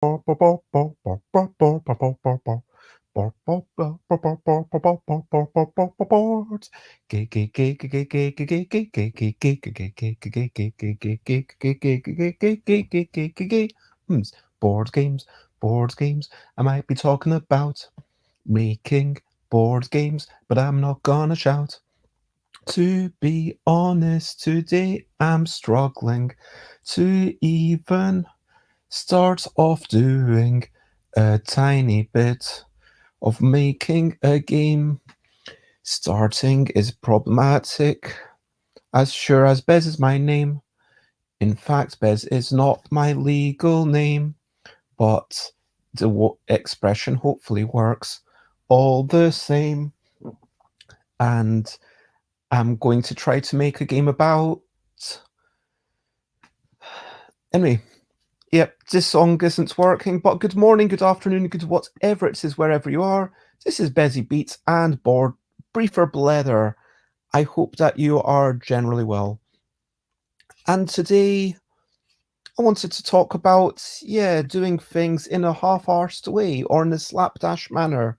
Board games, board games. I might be talking about making board games, but I'm not gonna shout. To be honest, today I'm struggling to even start off doing a tiny bit of making a game. Starting is problematic, as sure as Bez is my name. In fact, Bez is not my legal name, but the expression hopefully works all the same. And I'm going to try to make a game about. Anyway, yep, this song isn't working, but good morning, good afternoon, good whatever it is, wherever you are. This is Bezzy Beats and Board Briefer Blether. I hope that you are generally well. And today, I wanted to talk about, doing things in a half-arsed way or in a slapdash manner.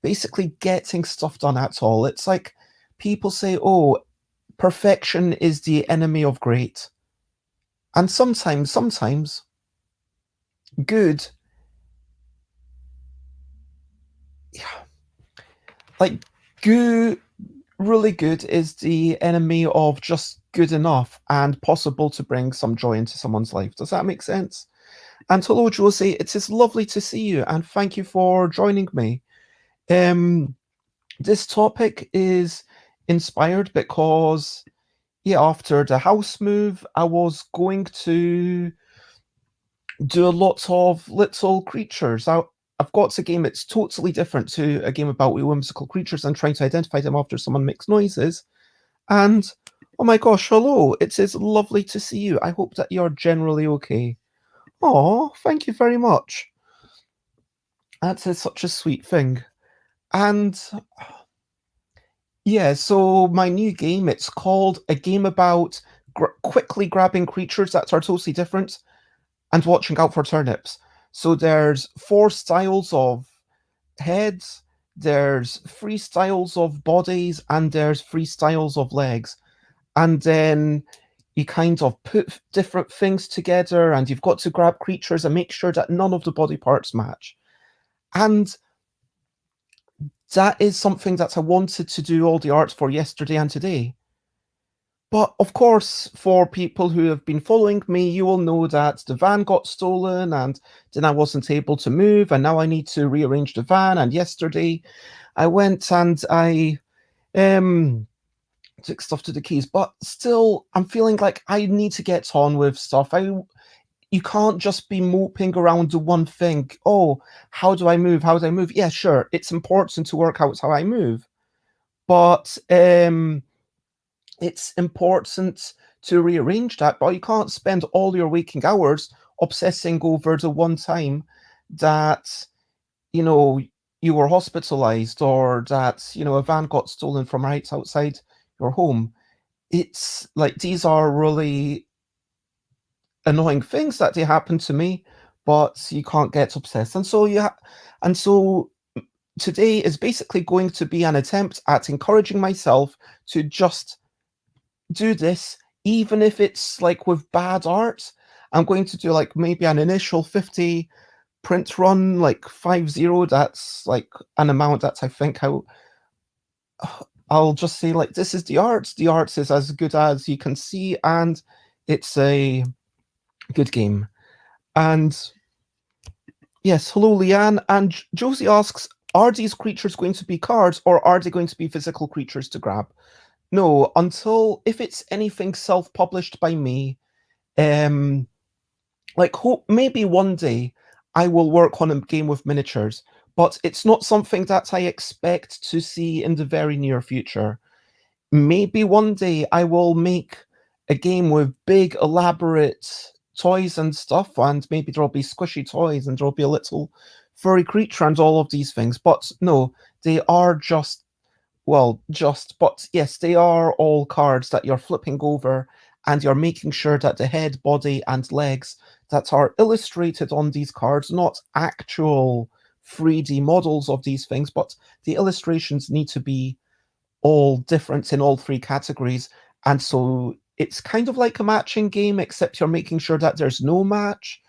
Basically, getting stuff done at all. It's like people say, oh, perfection is the enemy of great. And sometimes, good, like, good, really good is the enemy of just good enough and possible to bring some joy into someone's life. Does that make sense? And hello, Josie. It is lovely to see you, and thank you for joining me. This topic is inspired because, after the house move, I was going to do a lot of little creatures. I've got a game that's totally different to a game about whimsical creatures and trying to identify them after someone makes noises. And oh my gosh, hello, it is lovely to see you. I hope that you're generally okay. Oh, thank you very much. That is such a sweet thing. And so my new game, it's called A Game About Quickly Grabbing Creatures that are totally different and watching out for turnips. So there's 4 styles of heads, there's 3 styles of bodies, and there's 3 styles of legs. And then you kind of put different things together, and you've got to grab creatures and make sure that none of the body parts match. And that is something that I wanted to do all the art for yesterday and today. But of course, for people who have been following me, you will know that the van got stolen and then I wasn't able to move, and now I need to rearrange the van. And yesterday I went and I took stuff to the keys, but still I'm feeling like I need to get on with stuff. You can't just be moping around the one thing. Oh, how do I move? How do I move? Yeah, sure, it's important to work out how I move, but it's important to rearrange that, but you can't spend all your waking hours obsessing over the one time that, you were hospitalized or that, a van got stolen from right outside your home. It's like these are really annoying things that they happen to me, but you can't get obsessed. And so today is basically going to be an attempt at encouraging myself to just do this, even if it's like with bad art. I'm going to do like maybe an initial 50 print run, like 50. That's like an amount that I think I'll just say like this is the art. The art is as good as you can see, and it's a good game. And yes, hello Leanne. And Josie asks, are these creatures going to be cards or are they going to be physical creatures to grab? No, until if it's anything self-published by me, like hope maybe one day I will work on a game with miniatures, but it's not something that I expect to see in the very near future. Maybe one day I will make a game with big elaborate toys and stuff, and maybe there'll be squishy toys and there'll be a little furry creature and all of these things. But no, they are but yes, they are all cards that you're flipping over and you're making sure that the head, body, and legs that are illustrated on these cards, not actual 3D models of these things, but the illustrations need to be all different in all three categories. And so it's kind of like a matching game, except you're making sure that there's no match.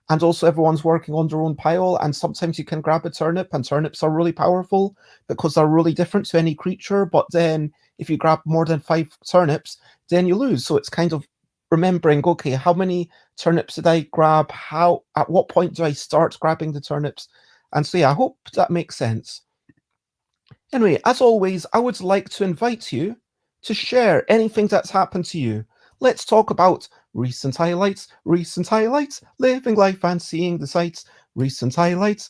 And also everyone's working on their own pile. And sometimes you can grab a turnip, and turnips are really powerful because they're really different to any creature. But then if you grab more than 5 turnips, then you lose. So it's kind of remembering, okay, how many turnips did I grab? At what point do I start grabbing the turnips? And so yeah, I hope that makes sense. Anyway, as always, I would like to invite you to share anything that's happened to you. Let's talk about recent highlights, living life and seeing the sights, recent highlights,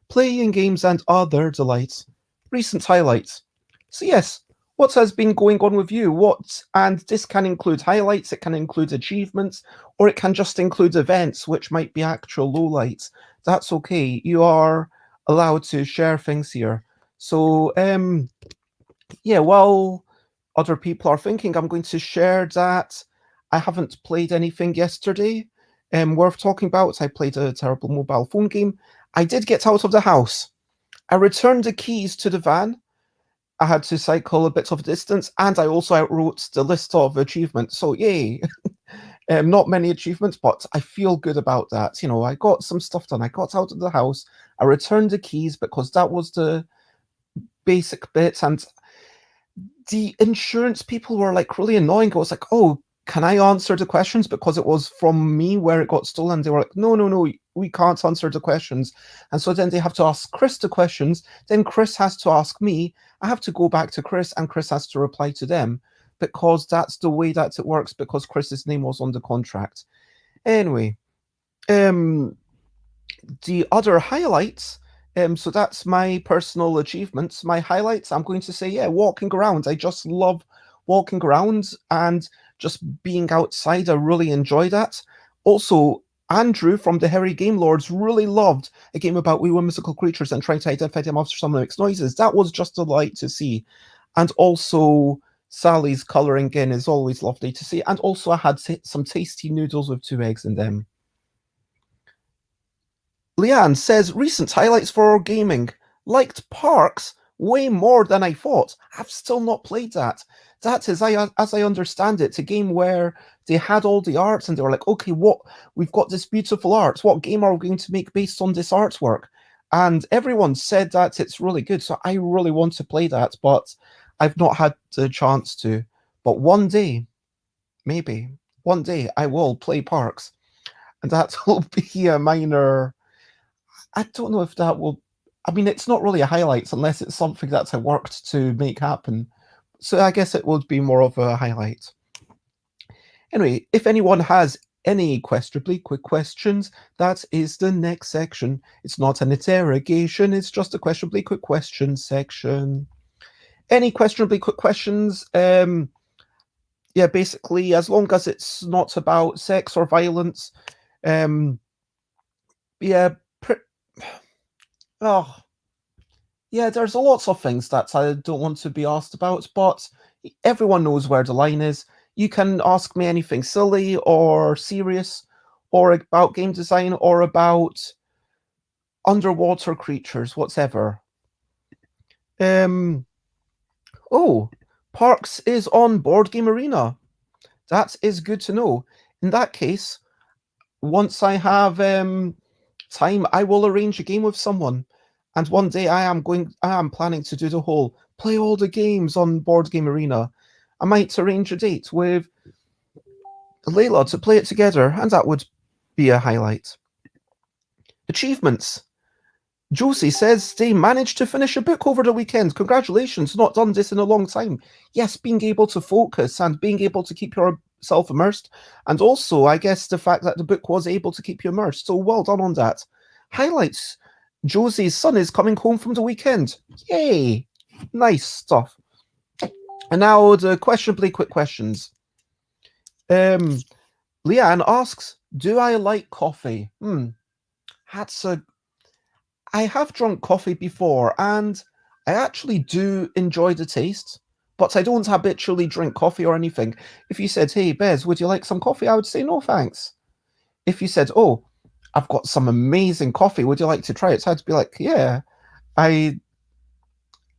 playing games and other delights. Recent highlights. So yes, what has been going on with you? And this can include highlights, it can include achievements, or it can just include events, which might be actual lowlights. That's okay. You are allowed to share things here. So yeah, while other people are thinking, I'm going to share that I haven't played anything yesterday worth talking about. I played a terrible mobile phone game. I did get out of the house. I returned the keys to the van. I had to cycle a bit of distance, and I also outwrote the list of achievements. So yay. Not many achievements, but I feel good about that. You know, I got some stuff done. I got out of the house. I returned the keys because that was the basic bits. And the insurance people were like really annoying. I was like, oh, can I answer the questions? Because it was from me where it got stolen. They were like, no, we can't answer the questions. And so then they have to ask Chris the questions. Then Chris has to ask me. I have to go back to Chris, and Chris has to reply to them, because that's the way that it works, because Chris's name was on the contract. Anyway, the other highlights, so that's my personal achievements. My highlights, I'm going to say, yeah, walking around. I just love walking around and just being outside. I really enjoy that. Also, Andrew from the Hairy Game Lords really loved a game about wee whimsical creatures and trying to identify them after someone makes noises. That was just a delight to see. And also, Sally's colouring in is always lovely to see. And also, I had some tasty noodles with 2 eggs in them. Leanne says, recent highlights for our gaming. Liked Parks way more than I thought. I've still not played that. That is, as I understand it, a game where they had all the arts and they were like, okay, we've got this beautiful art. What game are we going to make based on this artwork? And everyone said that it's really good. So I really want to play that, but I've not had the chance to. But one day, maybe, one day I will play Parks. And that will be a minor... I don't know if that will... I mean, it's not really a highlight unless it's something that I worked to make happen. So I guess it would be more of a highlight. Anyway, if anyone has any questionably quick questions, that is the next section. It's not an interrogation, it's just a questionably quick questions section. Any questionably quick questions? Yeah, basically, as long as it's not about sex or violence. Yeah, oh, yeah, there's lots of things that I don't want to be asked about, but everyone knows where the line is. You can ask me anything silly or serious, or about game design, or about underwater creatures, whatever. Oh, Parks is on Board Game Arena. That is good to know. In that case, once I have time, I will arrange a game with someone. And one day I am planning to do the whole play all the games on Board Game Arena. I might arrange a date with Layla to play it together, and that would be a highlight. Achievements. Josie says they managed to finish a book over the weekend. Congratulations, not done this in a long time. Yes, being able to focus and being able to keep yourself immersed. And also, I guess, the fact that the book was able to keep you immersed. So well done on that. Highlights. Josie's son is coming home from the weekend. Yay! Nice stuff. And now the questionably quick questions. Leanne asks, do I like coffee? I have drunk coffee before, and I actually do enjoy the taste, but I don't habitually drink coffee or anything. If you said, hey, Bez, would you like some coffee? I would say, no, thanks. if you said, "Oh, I've got some amazing coffee. Would you like to try it?" So I'd be like, "Yeah." I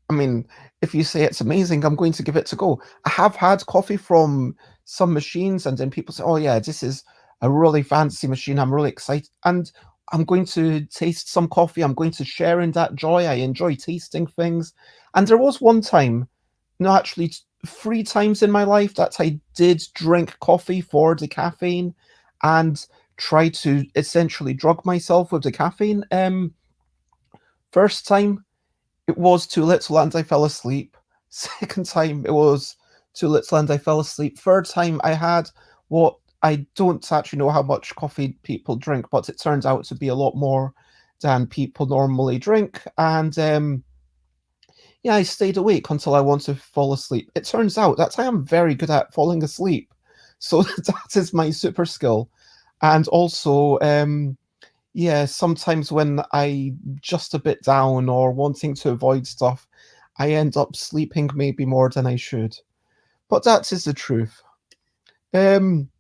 I mean, if you say it's amazing, I'm going to give it a go. I have had coffee from some machines, and then people say, "Oh yeah, this is a really fancy machine. I'm really excited." And I'm going to taste some coffee. I'm going to share in that joy. I enjoy tasting things. And there was one time, no, actually, 3 times in my life that I did drink coffee for the caffeine and try to essentially drug myself with the caffeine. First time, it was too little and I fell asleep. Second time, it was too little and I fell asleep. Third time, I had what I don't actually know how much coffee people drink, but it turns out to be a lot more than people normally drink. And yeah, I stayed awake until I wanted to fall asleep. It turns out that I am very good at falling asleep. So that is my super skill. And also, yeah, sometimes when I just a bit down or wanting to avoid stuff, I end up sleeping maybe more than I should. But that is the truth. Um,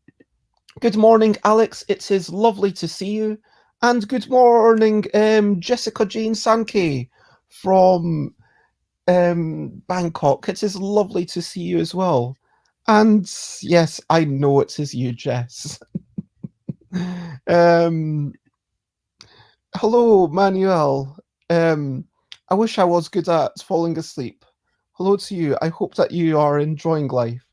Good morning, Alex. It is lovely to see you. And good morning, Jessica Jane Sankey from Bangkok. It is lovely to see you as well. And yes, I know it is you, Jess. um, Hello, Manuel. Um, I wish I was good at falling asleep. Hello to you. I hope that you are enjoying life.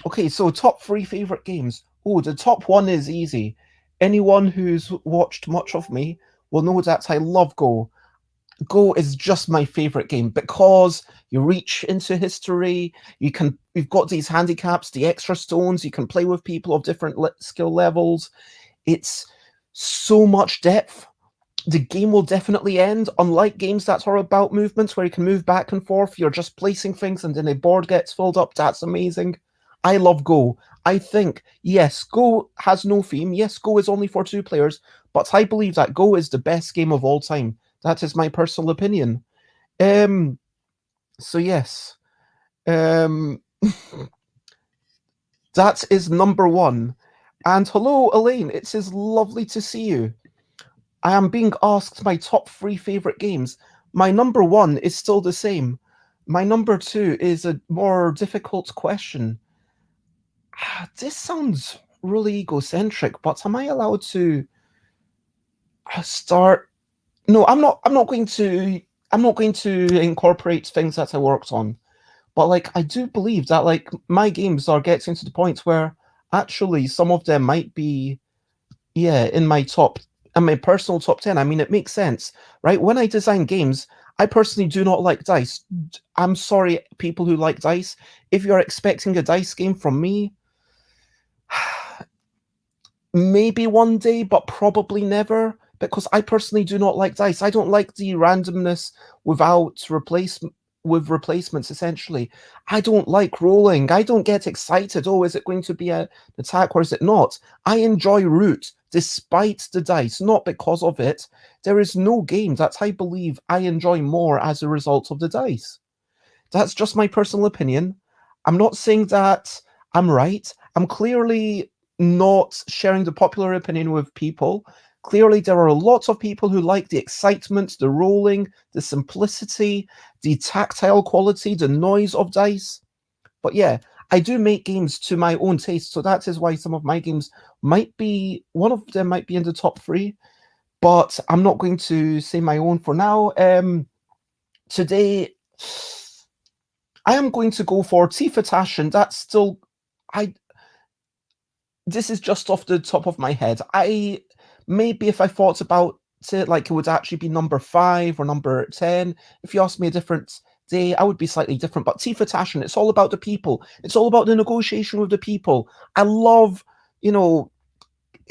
Okay, so top 3 favorite games. Oh, the top one is easy. Anyone who's watched much of me will know that I love Go. Go is just my favorite game because you reach into history. You've got these handicaps, the extra stones. You can play with people of different skill levels. It's so much depth. The game will definitely end. Unlike games that are about movements where you can move back and forth, you're just placing things and then a board gets filled up. That's amazing. I love Go. I think, yes, Go has no theme. Yes, Go is only for 2 players, but I believe that Go is the best game of all time. That is my personal opinion. Um, so yes. Um that is number one. And hello, Elaine. It is lovely to see you. I am being asked my top 3 favorite games. My number one is still the same. My number two is a more difficult question. This sounds really egocentric, but am I allowed to start? No, I'm not. I'm not going to. I'm not going to incorporate things that I worked on. But like, I do believe that like my games are getting to the point where actually some of them might be, yeah, in my personal top 10. I mean, it makes sense, right? When I design games, I personally do not like dice. I'm sorry, people who like dice. If you're expecting a dice game from me, maybe one day, but probably never, because I personally do not like dice. I don't like the randomness without replacements essentially. I don't like rolling. I don't get excited. Oh, is it going to be an attack or is it not? I enjoy root despite the dice, not because of it. There is no game that I believe I enjoy more as a result of the dice. That's just my personal opinion. I'm not saying that I'm right. I'm clearly not sharing the popular opinion with people. Clearly, there are lots of people who like the excitement, the rolling, the simplicity, the tactile quality, the noise of dice. But yeah, I do make games to my own taste, so that is why some of my games might be one of them might be in the top 3. But I'm not going to say my own for now. Today I am going to go for Tifa Tashin. That's still I this is just off the top of my head. I maybe if I thought about it, like it would actually be number 5 or number 10. If you asked me a different day, I would be slightly different. But Tifa Tashin, it's all about the people. It's all about the negotiation with the people. I love, you know,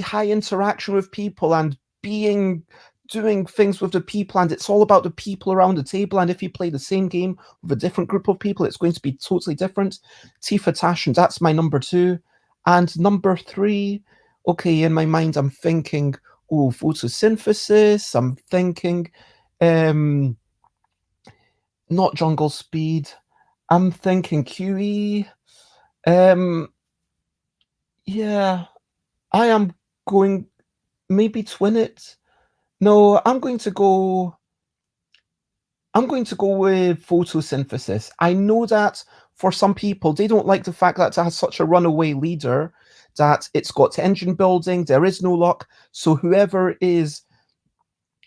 high interaction with people and being doing things with the people, and it's all about the people around the table. And if you play the same game with a different group of people, it's going to be totally different. Tifa Tashin, that's my number 2. And number 3, okay, in my mind I'm thinking, oh, photosynthesis. I'm thinking um not jungle speed. I'm thinking QE. um yeah, I am going. maybe twin it. No, I'm going to go with photosynthesis. I know that for some people, they don't like the fact that it has such a runaway leader, that it's got engine building, there is no luck. So whoever is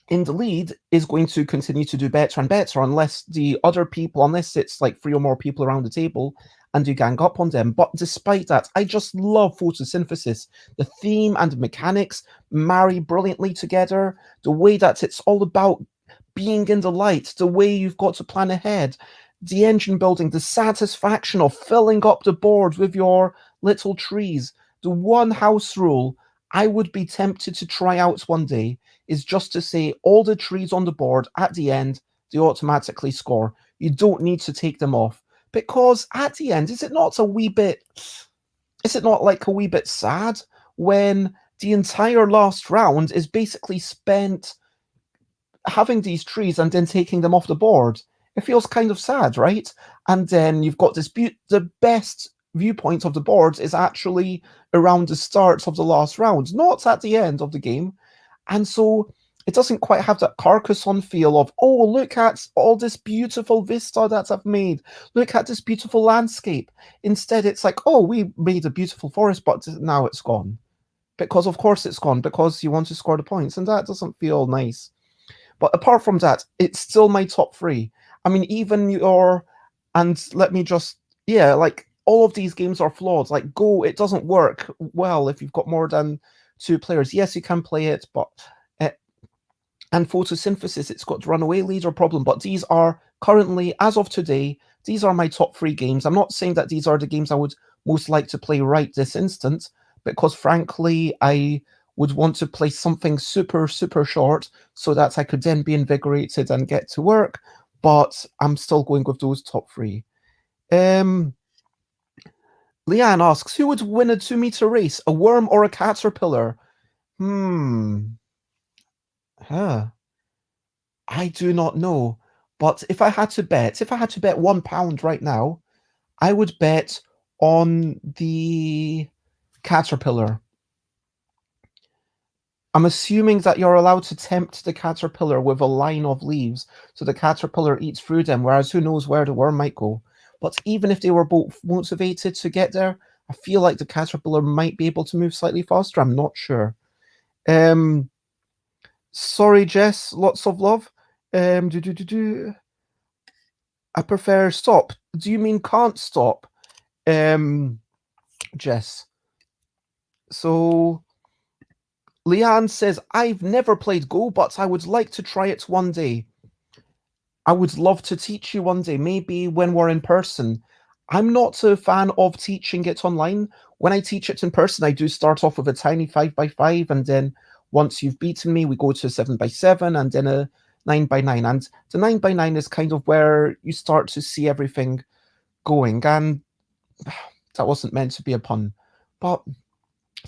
in the lead is going to continue to do better and better unless the other people, unless it's like three or more people around the table and you gang up on them. But despite that, I just love photosynthesis. The theme and the mechanics marry brilliantly together. The way that it's all about being in the light, the way you've got to plan ahead, the engine building, the satisfaction of filling up the board with your little trees. The one house rule I would be tempted to try out one day is just to say all the trees on the board at the end, they automatically score. You don't need to take them off. Because at the end, is it not like a wee bit sad when the entire last round is basically spent having these trees and then taking them off the board? It feels kind of sad, right? And then you've got the best viewpoint of the board is actually around the start of the last round, not at the end of the game. And so it doesn't quite have that Carcassonne feel of, oh, look at all this beautiful vista that I've made. Look at this beautiful landscape. Instead, it's like, oh, we made a beautiful forest, but now it's gone. Because of course it's gone, because you want to score the points, and that doesn't feel nice. But apart from that, it's still my top three. I mean, even your, and let me just, yeah, like all of these games are flawed. Like Go, it doesn't work well if you've got more than two players. Yes, you can play it, but and photosynthesis, it's got runaway leader problem. But these are currently, as of today, these are my top three games. I'm not saying that these are the games I would most like to play right this instant, because frankly, I would want to play something super, super short so that I could then be invigorated and get to work. But I'm still going with those top three. Leanne asks, who would win a 2-meter race, a worm or a caterpillar? Huh. I do not know. But if I had to bet £1 right now, I would bet on the caterpillar. I'm assuming that you're allowed to tempt the caterpillar with a line of leaves, so the caterpillar eats through them, whereas who knows where the worm might go. But even if they were both motivated to get there, I feel like the caterpillar might be able to move slightly faster. I'm not sure. Sorry, Jess, lots of love. I prefer stop. Do you mean can't stop? Jess. So Leanne says, I've never played Go, but I would like to try it one day. I would love to teach you one day, maybe when we're in person. I'm not a fan of teaching it online. When I teach it in person, I do start off with a tiny 5x5, and then once you've beaten me, we go to a 7x7 and then a 9x9. And the 9x9 is kind of where you start to see everything going. And that wasn't meant to be a pun. But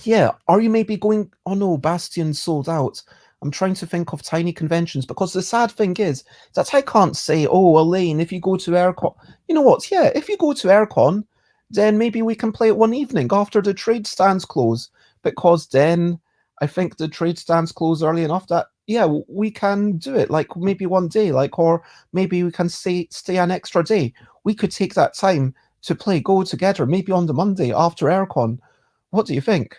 yeah, are you maybe going, oh no, Bastion sold out. I'm trying to think of tiny conventions, because the sad thing is that I can't say, oh, Elaine, if you go to Aircon, you know what? Yeah, if you go to Aircon, then maybe we can play it one evening after the trade stands close, because then I think the trade stands close early enough that, yeah, we can do it, like maybe one day, like, or maybe we can stay an extra day. We could take that time to play Go together, maybe on the Monday after Aircon. What do you think?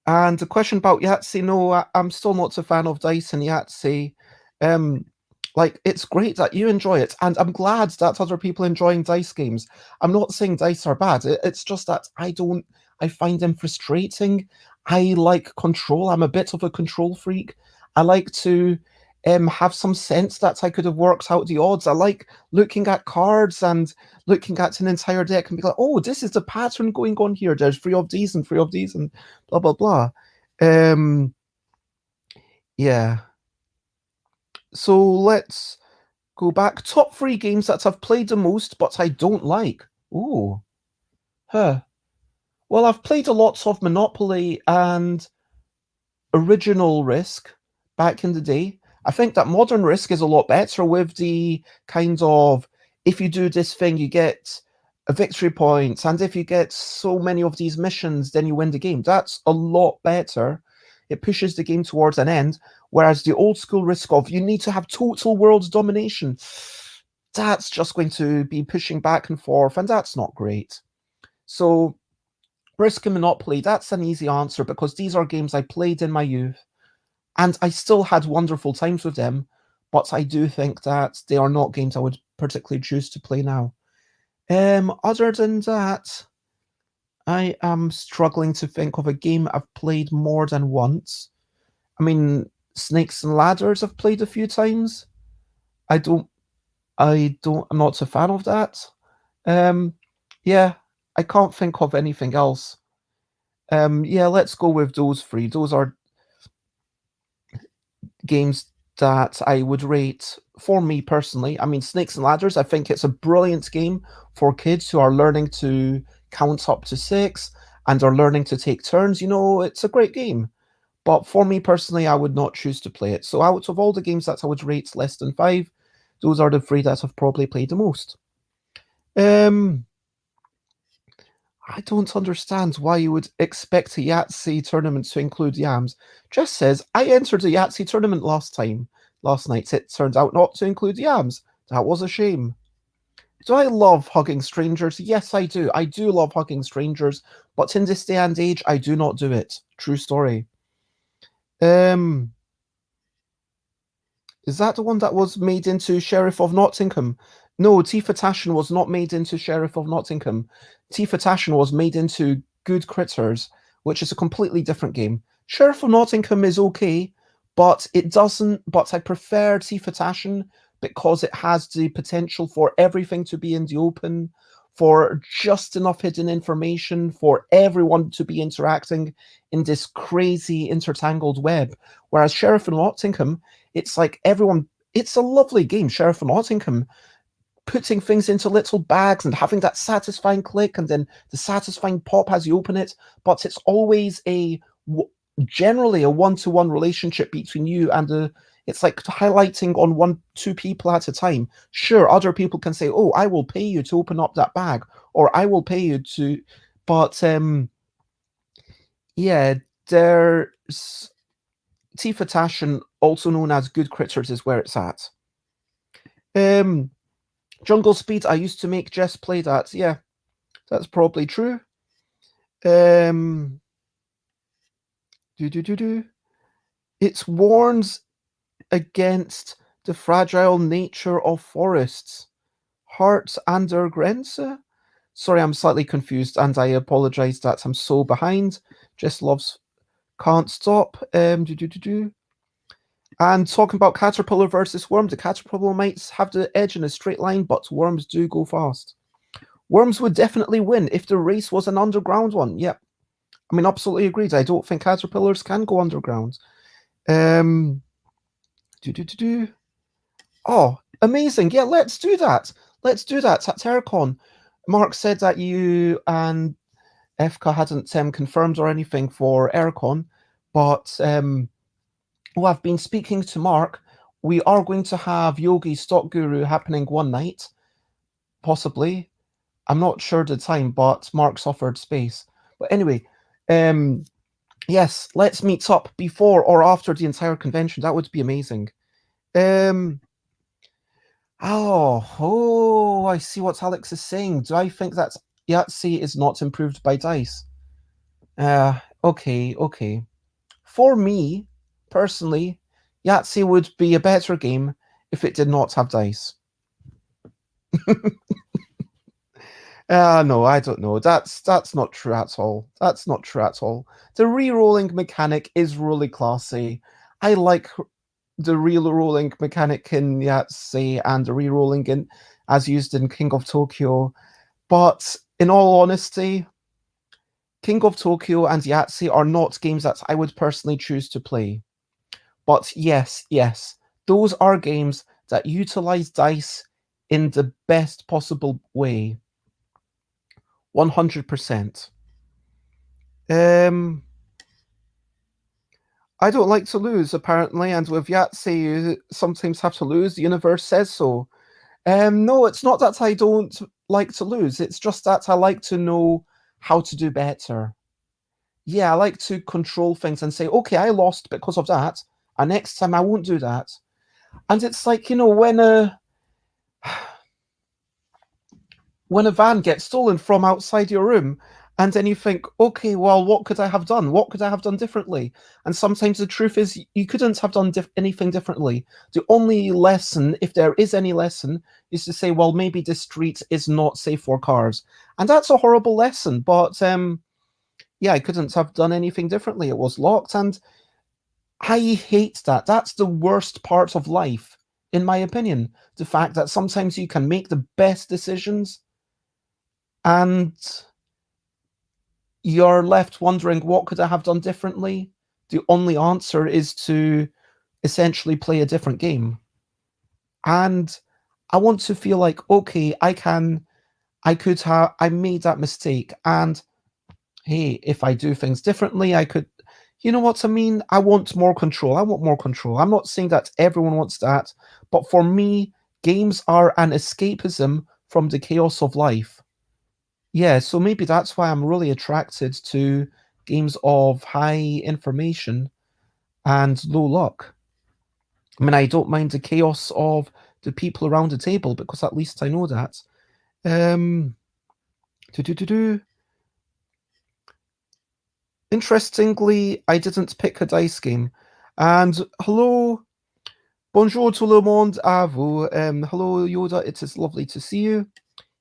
And the question about Yahtzee, no, I'm still not a fan of dice and Yahtzee. Like, it's great that you enjoy it, and I'm glad that other people enjoying dice games. I'm not saying dice are bad. It's just that I find them frustrating. I like control. I'm a bit of a control freak. I like to have some sense that I could have worked out the odds. I like looking at cards and looking at an entire deck and be like, oh, this is the pattern going on here. There's three of these and blah, blah, blah. Yeah. So let's go back. Top three games that I've played the most, but I don't like. Ooh. Huh. Well, I've played a lot of Monopoly and Original Risk back in the day. I think that Modern Risk is a lot better with the kind of, if you do this thing, you get a victory point, and if you get so many of these missions, then you win the game. That's a lot better. It pushes the game towards an end, whereas the old school risk of you need to have total world domination, that's just going to be pushing back and forth, and that's not great. So, Risk and Monopoly, that's an easy answer because these are games I played in my youth, and I still had wonderful times with them, but I do think that they are not games I would particularly choose to play now. Other than that, I am struggling to think of a game I've played more than once. I mean, Snakes and Ladders I've played a few times. I don't, I'm not a fan of that. Um, yeah, I can't think of anything else. Yeah, let's go with those three. Those are games that I would rate for me personally. I mean, Snakes and Ladders, I think it's a brilliant game for kids who are learning to count up to six and are learning to take turns. It's a great game. But for me personally, I would not choose to play it. So out of all the games that I would rate less than five, those are the three that I've probably played the most. Um, I don't understand why you would expect a Yahtzee tournament to include yams. Just says, I entered a Yahtzee tournament last night. It turned out not to include yams. That was a shame. Do I love hugging strangers? Yes, I do. I do love hugging strangers, but in this day and age, I do not do it. True story. Um, Is that the one that was made into Sheriff of Nottingham? No, Tifa Tashin was not made into Sheriff of Nottingham. Tifa Tashin was made into Good Critters, which is a completely different game. Sheriff of Nottingham is okay, but it doesn't. But I prefer Tifa Tashin because it has the potential for everything to be in the open, for just enough hidden information, for everyone to be interacting in this crazy intertangled web. Whereas Sheriff of Nottingham, it's like everyone. It's a lovely game, Sheriff of Nottingham, putting things into little bags and having that satisfying click and then the satisfying pop as you open it. But it's always generally a one-to-one relationship between you and the. It's like highlighting on two people at a time. Sure, other people can say, "Oh, I will pay you to open up that bag," or "I will pay you to," but yeah, there's Tifa Tashin, also known as Good Critters, is where it's at. Jungle Speed, I used to make Jess play that. Yeah, that's probably true. It warns against the fragile nature of forests. Hearts and their Grenze? Sorry, I'm slightly confused, and I apologize that I'm so behind. Just loves can't stop. And talking about Caterpillar versus Worm, the Caterpillar might have the edge in a straight line, but Worms do go fast. Worms would definitely win if the race was an underground one. Yep. I mean, absolutely agreed. I don't think Caterpillars can go underground. Oh, amazing. Yeah, let's do that. Let's do that at Terracon. Mark said that you and FK hadn't confirmed or anything for Aircon, but I've been speaking to Mark. We are going to have Yogi Stock Guru happening one night, possibly. I'm not sure the time, but Mark's offered space. But anyway, yes, let's meet up before or after the entire convention. That would be amazing. Oh, I see what Alex is saying. Do I think that Yahtzee is not improved by dice? Okay. For me, personally, Yahtzee would be a better game if it did not have dice. No, I don't know. That's not true at all. That's not true at all. The re-rolling mechanic is really classy. I like the re-rolling mechanic in Yahtzee and the re-rolling in as used in King of Tokyo. But in all honesty, King of Tokyo and Yahtzee are not games that I would personally choose to play. But yes, those are games that utilize dice in the best possible way. 100%. I don't like to lose, apparently, and with Yahtzee, you sometimes have to lose. The universe says so. No, it's not that I don't like to lose. It's just that I like to know how to do better. Yeah, I like to control things and say, okay, I lost because of that, and next time I won't do that. And it's like, when a van gets stolen from outside your room, and then you think, okay, well, what could I have done? What could I have done differently? And sometimes the truth is you couldn't have done anything differently. The only lesson, if there is any lesson, is to say, well, maybe this street is not safe for cars. And that's a horrible lesson, but yeah, I couldn't have done anything differently. It was locked, and I hate that. That's the worst part of life, in my opinion. The fact that sometimes you can make the best decisions and you're left wondering, what could I have done differently? The only answer is to essentially play a different game. And I want to feel like, okay, I made that mistake. And hey, if I do things differently, I could, you know what I mean? I want more control. I want more control. I'm not saying that everyone wants that, but for me, games are an escapism from the chaos of life. Yeah, so maybe that's why I'm really attracted to games of high information and low luck. I mean, I don't mind the chaos of the people around the table because at least I know that. Um, do. Interestingly, I didn't pick a dice game. And hello, bonjour tout le monde à vous. Hello, Yoda, it is lovely to see you.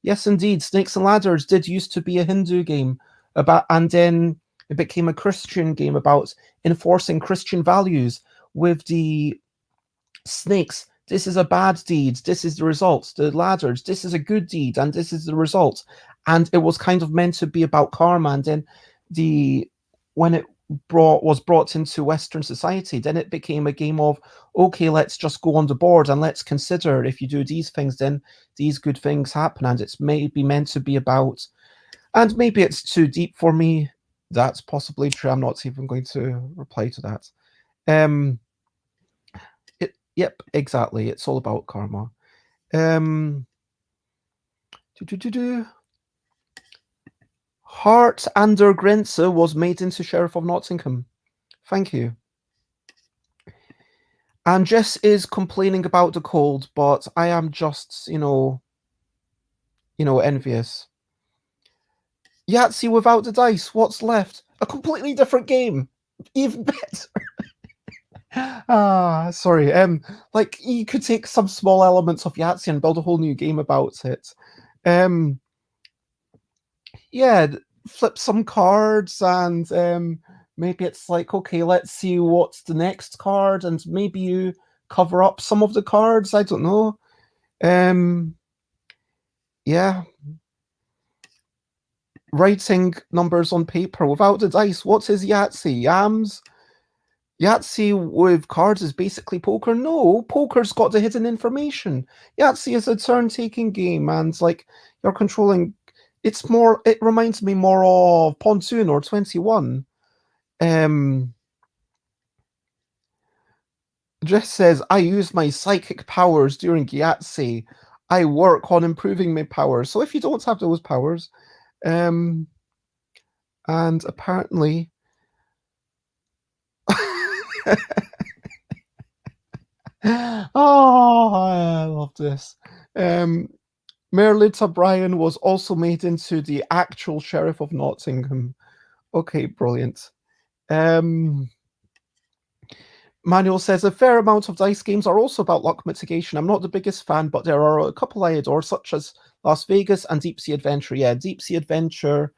Yes, indeed, Snakes and Ladders did used to be a Hindu game about, and then it became a Christian game about enforcing Christian values with the snakes. This is a bad deed. This is the result. The ladders. This is a good deed, and this is the result. And it was kind of meant to be about karma. And then the when it was brought into Western society, then it became a game of, okay, let's just go on the board and let's consider if you do these things, then these good things happen. And it's maybe meant to be about, and maybe it's too deep for me. That's possibly true. I'm not even going to reply to that. Yep, exactly. It's all about karma. Um, Hart Ander Grenze was made into Sheriff of Nottingham. Thank you. And Jess is complaining about the cold, but I am just, envious. Yahtzee without the dice. What's left? A completely different game. Even better. Sorry. Like you could take some small elements of Yahtzee and build a whole new game about it. Yeah, flip some cards and maybe it's like, okay, let's see what's the next card, and maybe you cover up some of the cards. I don't know. Yeah. Writing numbers on paper without the dice. What's his Yahtzee? Yams? Yahtzee with cards is basically poker. No, poker's got the hidden information. Yahtzee is a turn-taking game, and like you're controlling. It's more. It reminds me more of Pontoon or 21. Jess says, I use my psychic powers during Yahtzee. I work on improving my powers. So if you don't have those powers, and apparently oh, I love this. Merlita Bryan was also made into the actual Sheriff of Nottingham. Okay, brilliant. Manuel says a fair amount of dice games are also about luck mitigation. I'm not the biggest fan, but there are a couple I adore, such as Las Vegas and Deep Sea Adventure. Yeah, Deep Sea Adventure.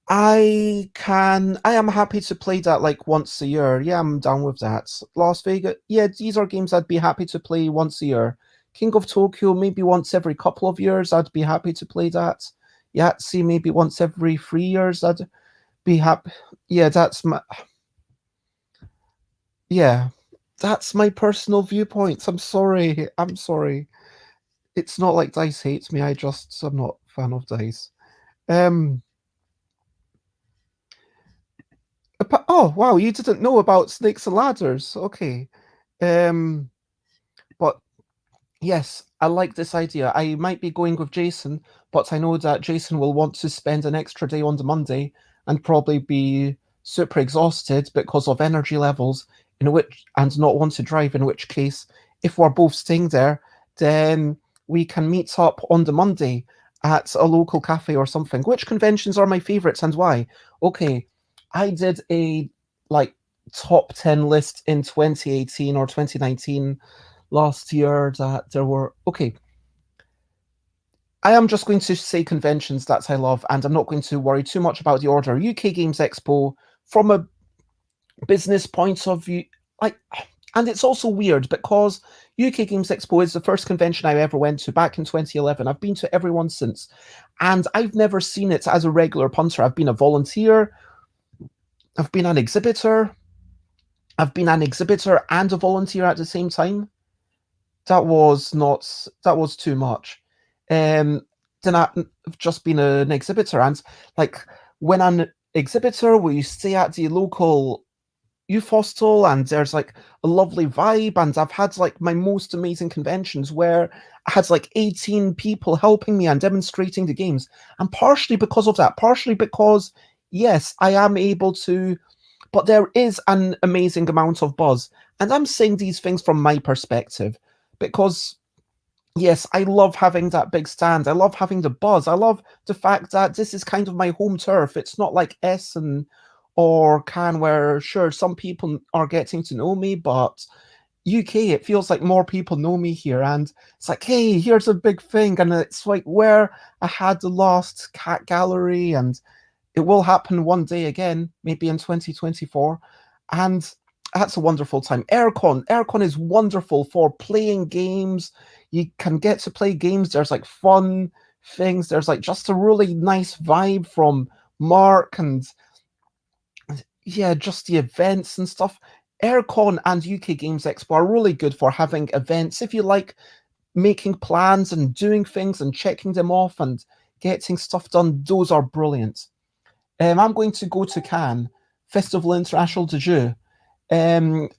I am happy to play that like once a year. Yeah, I'm down with that. Las Vegas. Yeah, these are games I'd be happy to play once a year. King of Tokyo, maybe once every couple of years, I'd be happy to play that. Yahtzee, maybe once every 3 years, I'd be happy. Yeah, that's my personal viewpoints. I'm sorry. I'm sorry. It's not like Dice hates me. I'm not a fan of Dice. Oh wow, you didn't know about Snakes and Ladders. Okay. But yes, I like this idea. I might be going with Jason, but I know that Jason will want to spend an extra day on the Monday and probably be super exhausted because of energy levels, in which and not want to drive, in which case, if we're both staying there, then we can meet up on the Monday at a local cafe or something. Which conventions are my favorites and why? Okay, I did a like top 10 list in 2018 or 2019 last year that there were okay. I am just going to say conventions that I love, and I'm not going to worry too much about the order. UK Games Expo, from a business point of view, like, and it's also weird because UK Games Expo is the first convention I ever went to back in 2011. I've been to every one since, and I've never seen it as a regular punter. I've been a volunteer, I've been an exhibitor, I've been an exhibitor and a volunteer at the same time. That was too much. Then I've just been an exhibitor, and like when I'm an exhibitor, we stay at the local youth hostel, and there's like a lovely vibe, and I've had like my most amazing conventions where I had like 18 people helping me and demonstrating the games, and partially because of that, partially because yes, I am able to, but there is an amazing amount of buzz, and I'm saying these things from my perspective because yes, I love having that big stand. I love having the buzz. I love the fact that this is kind of my home turf. It's not like Essen or Cannes, where sure some people are getting to know me, but UK, it feels like more people know me here, and it's like, hey, here's a big thing, and it's like where I had the last cat gallery, and it will happen one day again, maybe in 2024, and that's a wonderful time. Aircon is wonderful for playing games. You can get to play games. There's like fun things. There's like just a really nice vibe from Mark and yeah, just the events and stuff. Aircon and UK Games Expo are really good for having events. If you like making plans and doing things and checking them off and getting stuff done, those are brilliant. I'm going to go to Cannes, Festival International de Jeux. Um,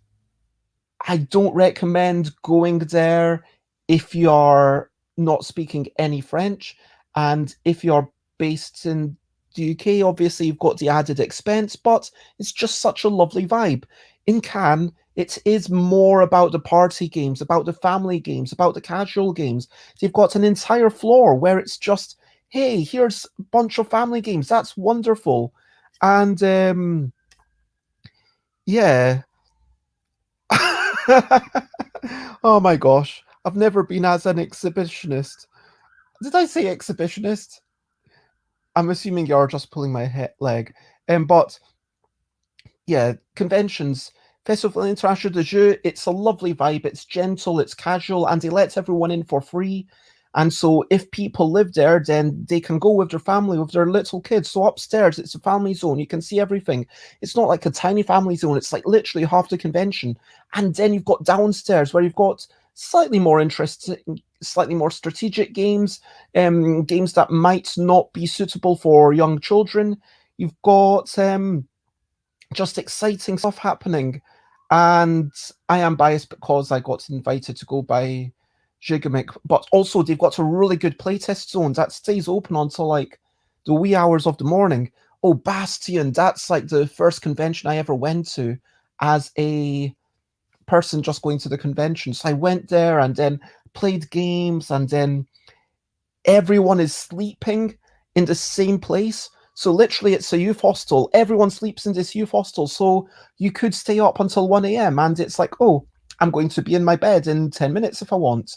I don't recommend going there if you're not speaking any French. And if you're based in the UK, obviously you've got the added expense, but it's just such a lovely vibe. In Cannes, it is more about the party games, about the family games, about the casual games. They've got an entire floor where it's just, hey, here's a bunch of family games. That's wonderful. And yeah. Oh my gosh. I've never been as an exhibitionist. Did I say exhibitionist? I'm assuming you're just pulling my leg. But yeah, conventions, Festival International de Jeux, it's a lovely vibe. It's gentle, it's casual, and they let everyone in for free. And so if people live there, then they can go with their family, with their little kids. So upstairs, it's a family zone. You can see everything. It's not like a tiny family zone. It's like literally half the convention. And then you've got downstairs where you've got slightly more interesting, slightly more strategic games, games that might not be suitable for young children. You've got just exciting stuff happening. And I am biased because I got invited to go by Gigamic, but also they've got a really good playtest zone that stays open until like the wee hours of the morning. Oh, Bastion, that's like the first convention I ever went to as a person just going to the convention. So I went there and then played games, and then everyone is sleeping in the same place. So literally, it's a youth hostel. Everyone sleeps in this youth hostel. So you could stay up until 1 a.m. and it's like, oh, I'm going to be in my bed in 10 minutes if I want,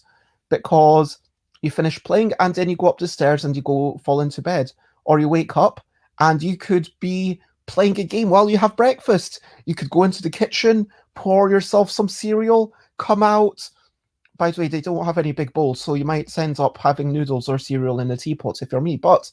because you finish playing and then you go up the stairs and you go fall into bed. Or you wake up and you could be playing a game while you have breakfast. You could go into the kitchen, pour yourself some cereal, come out. By the way, they don't have any big bowls, so you might end up having noodles or cereal in a teapot if you're me. But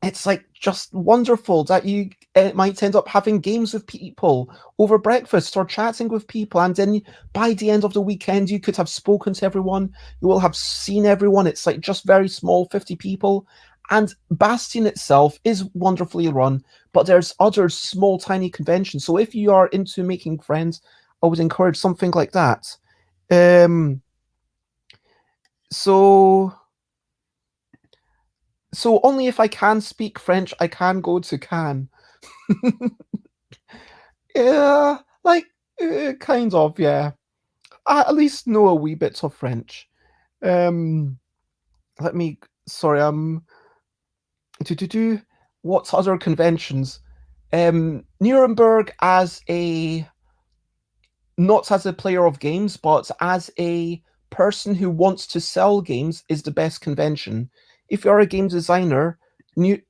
it's like just wonderful that you might end up having games with people over breakfast or chatting with people, and then by the end of the weekend you could have spoken to everyone, you will have seen everyone. It's like just very small, 50 people. And Bastion itself is wonderfully run, but there's other small tiny conventions, so if you are into making friends, I would encourage something like that. um So only if I can speak French, I can go to Cannes. Yeah, like, kind of, yeah. I at least know a wee bit of French. Um, let me. Sorry, do. What other conventions? Nuremberg as a not as a player of games, but as a person who wants to sell games is the best convention. If you're a game designer,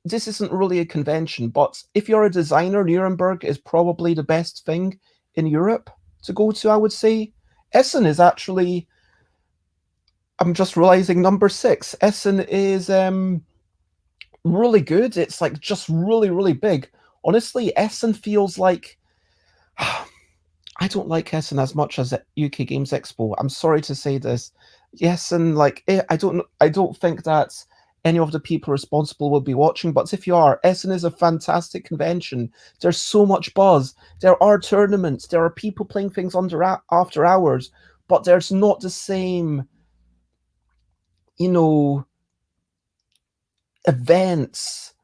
this isn't really a convention, but if you're a designer, Nuremberg is probably the best thing in Europe to go to, I would say. Essen is actually, I'm just realizing, number six. Essen is really good. It's like just really, really big. Honestly, Essen feels like I don't like Essen as much as UK Games Expo. I'm sorry to say this. Yes, and like I don't think that any of the people responsible will be watching. But if you are, Essen is a fantastic convention. There's so much buzz. There are tournaments. There are people playing things after hours. But there's not the same, you know, events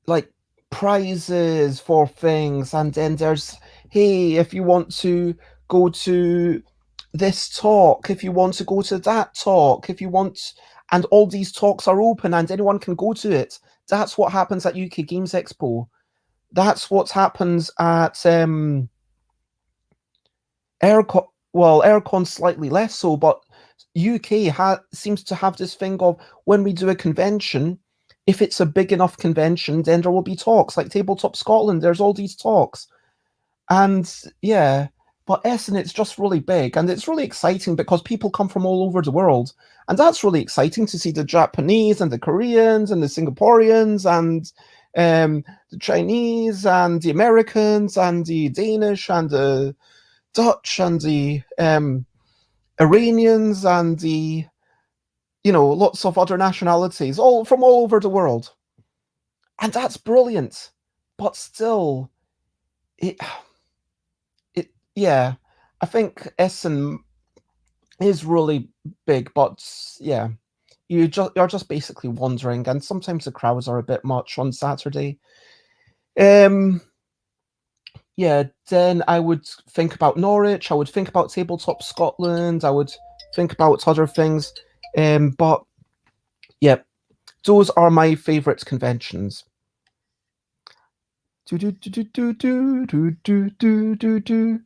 like prizes for things, and then there's, hey, if you want to go to this talk, if you want to go to that talk, if you want, and all these talks are open and anyone can go to it. That's what happens at UK Games Expo. That's what happens at Aircon. Well, Aircon slightly less so, but UK seems to have this thing of when we do a convention, if it's a big enough convention, then there will be talks like Tabletop Scotland. There's all these talks, and yeah, but Essen, it's just really big and it's really exciting because people come from all over the world, and that's really exciting to see the Japanese and the Koreans and the Singaporeans and the Chinese and the Americans and the Danish and the Dutch and the Iranians and the, lots of other nationalities, all from all over the world, and that's brilliant. But still, it, yeah, I think Essen is really big, but yeah, you're just basically wandering, and sometimes the crowds are a bit much on Saturday. Yeah, then I would think about Norwich, I would think about Tabletop Scotland, I would think about other things. But yeah, those are my favourite conventions. Do do do do do do do do do do.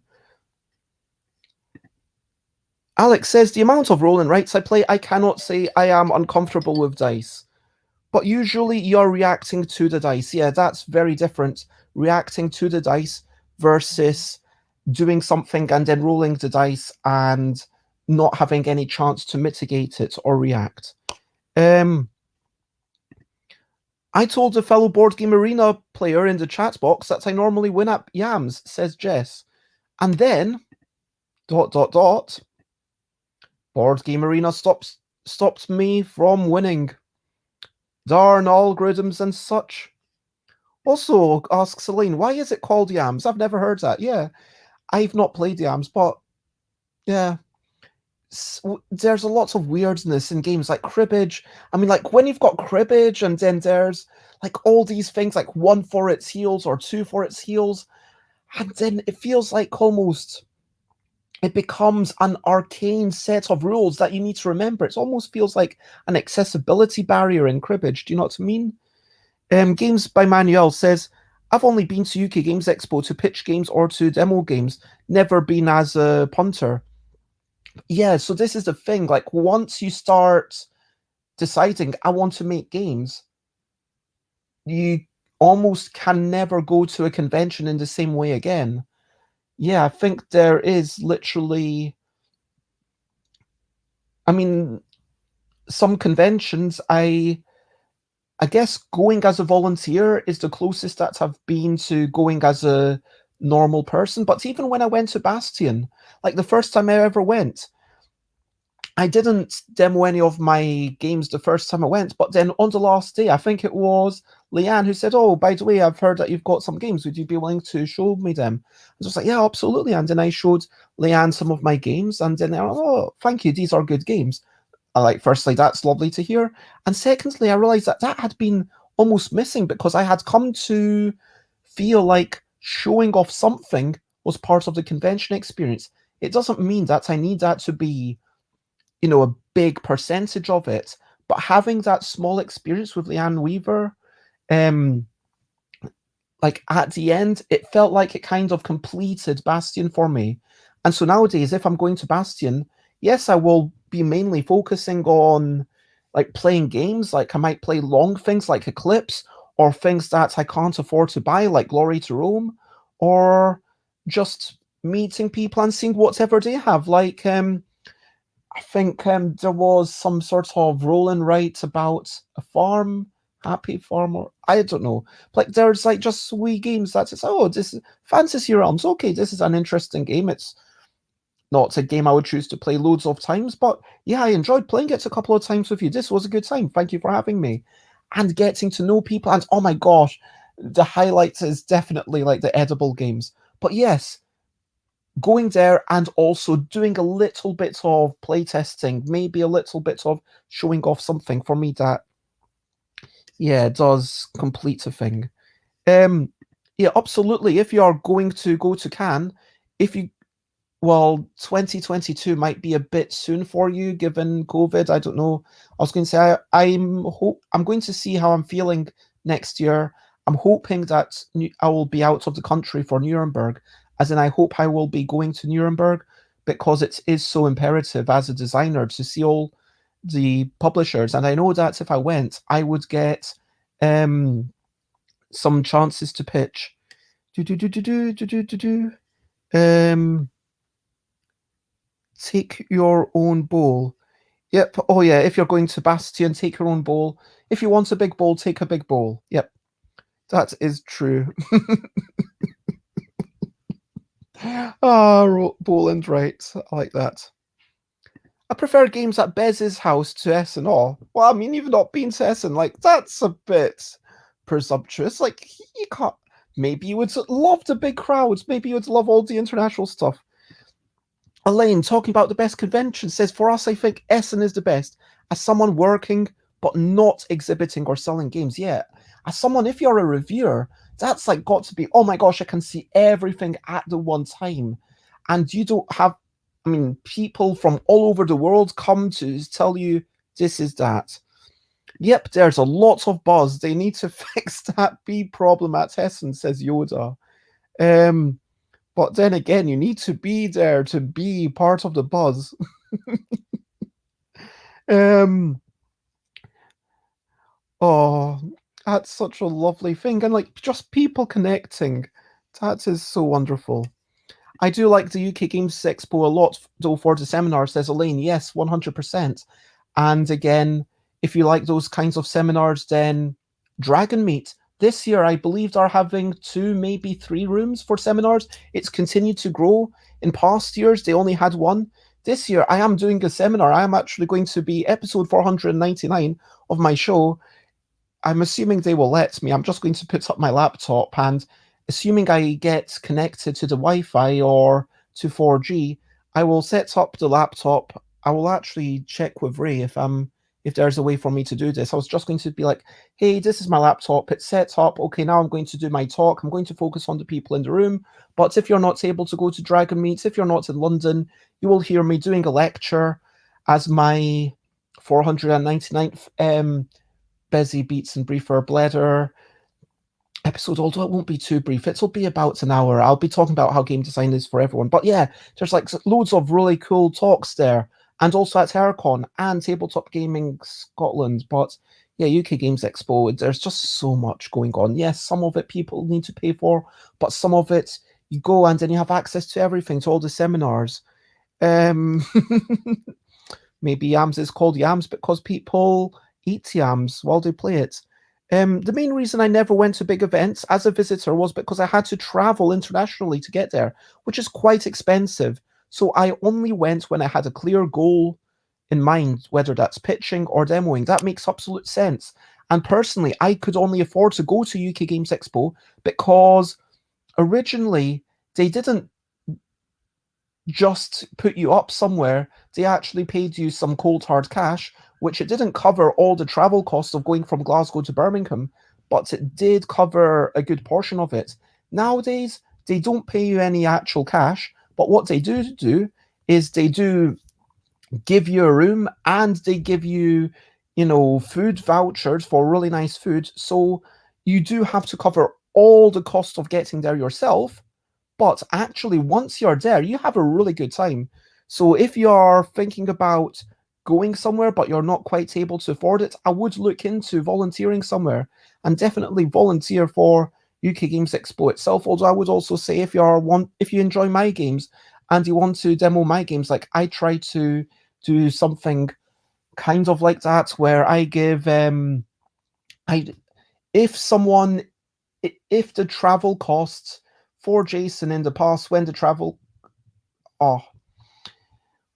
Alex says the amount of roll and rights I play, I cannot say I am uncomfortable with dice. But usually you're reacting to the dice. Yeah, that's very different. Reacting to the dice versus doing something and then rolling the dice and not having any chance to mitigate it or react. I told a fellow Board Game Arena player in the chat box that I normally win at Yams, says Jess. And then, ... Board Game Arena stops me from winning. Darn algorithms and such. Also, asks Celine, why is it called Yams? I've never heard that. Yeah, I've not played Yams, but yeah. There's a lot of weirdness in games like cribbage. I mean, like when you've got cribbage and then there's like all these things like one for its heels or two for its heels, and then it feels like almost it becomes an arcane set of rules that you need to remember. It almost feels like an accessibility barrier in cribbage. Do you know what I mean? Games by Manuel says, I've only been to UK Games Expo to pitch games or to demo games, never been as a punter. Yeah, so this is the thing. Like, once you start deciding, I want to make games, you almost can never go to a convention in the same way again. Yeah, I think there is literally, I mean, some conventions, I guess going as a volunteer is the closest that I've been to going as a normal person. But even when I went to Bastion, like the first time I ever went, I didn't demo any of my games the first time I went, but then on the last day, I think it was Leanne who said, oh, by the way, I've heard that you've got some games. Would you be willing to show me them? I was like, yeah, absolutely. And then I showed Leanne some of my games, and then, oh, thank you. These are good games. like, firstly, that's lovely to hear. And secondly, I realized that that had been almost missing because I had come to feel like showing off something was part of the convention experience. It doesn't mean that I need that to be, a big percentage of it, but having that small experience with Leanne Weaver, um, like at the end, it felt like it kind of completed Bastion for me. And so nowadays, if I'm going to Bastion, yes, I will be mainly focusing on like playing games. Like I might play long things like Eclipse, or things that I can't afford to buy, like Glory to Rome, or just meeting people and seeing whatever they have. Like I think there was some sort of rolling right about a farm, Happy Farm, or I don't know. Like there's like just wee games that it's, oh, this is Fantasy Realms. Okay, this is an interesting game. It's not a game I would choose to play loads of times, but yeah, I enjoyed playing it a couple of times with you. This was a good time. Thank you for having me. And getting to know people, and oh my gosh, the highlights is definitely like the edible games. But yes, going there and also doing a little bit of playtesting, maybe a little bit of showing off something for me that, yeah, does complete a thing. Um, yeah, absolutely. If you are going to go to Cannes, if you, well, 2022 might be a bit soon for you given COVID. I don't know. I was going to say I'm going to see how I'm feeling next year. I'm hoping that I will be out of the country for Nuremberg, as in I hope I will be going to Nuremberg because it is so imperative as a designer to see all the publishers. And I know that if I went, I would get um some chances to pitch. Do do do do do do do do do. Um Take your own bowl. Yep. Oh yeah. If you're going to Bastion, take your own bowl. If you want a big bowl, take a big bowl. Yep. That is true. Ah, Boland, right. I like that. I prefer games at Bez's house to Essen. Oh, well, I mean, you've not been to Essen. Like, that's a bit presumptuous. Like, you can't. Maybe you would love the big crowds. Maybe you would love all the international stuff. Elaine, talking about the best convention, says, for us, I think Essen is the best. As someone working but not exhibiting or selling games, yeah. As someone, if you're a reviewer, that's like got to be, oh my gosh, I can see everything at the one time. And you don't have, I mean, people from all over the world come to tell you this is that. Yep, there's a lot of buzz. They need to fix that bee problem at Essen, says Yoda. But then again, you need to be there to be part of the buzz. um, oh, that's such a lovely thing. And like just people connecting. That is so wonderful. I do like the UK Games Expo a lot, though, for the seminar, says Elaine. Yes, 100%. And again, if you like those kinds of seminars, then Dragon Meet. This year, I believe they're having 2, maybe 3 rooms for seminars. It's continued to grow. In past years, they only had 1. This year, I am doing a seminar. I am actually going to be episode 499 of my show. I'm assuming they will let me. I'm just going to put up my laptop, and assuming I get connected to the Wi-Fi or to 4G, I will set up the laptop. I will actually check with Ray if there's a way for me to do this. I was just going to be like, hey, this is my laptop. It's set up. Okay, now I'm going to do my talk. I'm going to focus on the people in the room. But if you're not able to go to Dragon Meets, if you're not in London, you will hear me doing a lecture as my 499th Busy Beats and Briefer Bladder episode, although it won't be too brief. It'll be about an hour. I'll be talking about how game design is for everyone. But yeah, there's like loads of really cool talks there. And also at Terracon and Tabletop Gaming Scotland. But yeah, UK Games Expo, there's just so much going on. Yes, some of it people need to pay for, but some of it you go and then you have access to everything, to all the seminars. Maybe Yams is called Yams because people eat yams while they play it. The main reason I never went to big events as a visitor was because I had to travel internationally to get there, which is quite expensive. So I only went when I had a clear goal in mind, whether that's pitching or demoing. That makes absolute sense. And personally, I could only afford to go to UK Games Expo because originally they didn't just put you up somewhere. They actually paid you some cold hard cash, which it didn't cover all the travel costs of going from Glasgow to Birmingham, but it did cover a good portion of it. Nowadays, they don't pay you any actual cash, but what they do is they do give you a room and they give you, food vouchers for really nice food. So you do have to cover all the cost of getting there yourself, but actually, once you're there, you have a really good time. So if you're thinking about going somewhere but you're not quite able to afford it, I would look into volunteering somewhere and definitely volunteer for UK Games Expo itself. Although I would also say if you enjoy my games and you want to demo my games, like I try to do something kind of like that where I give I if someone if the travel costs for Jason in the past when the travel oh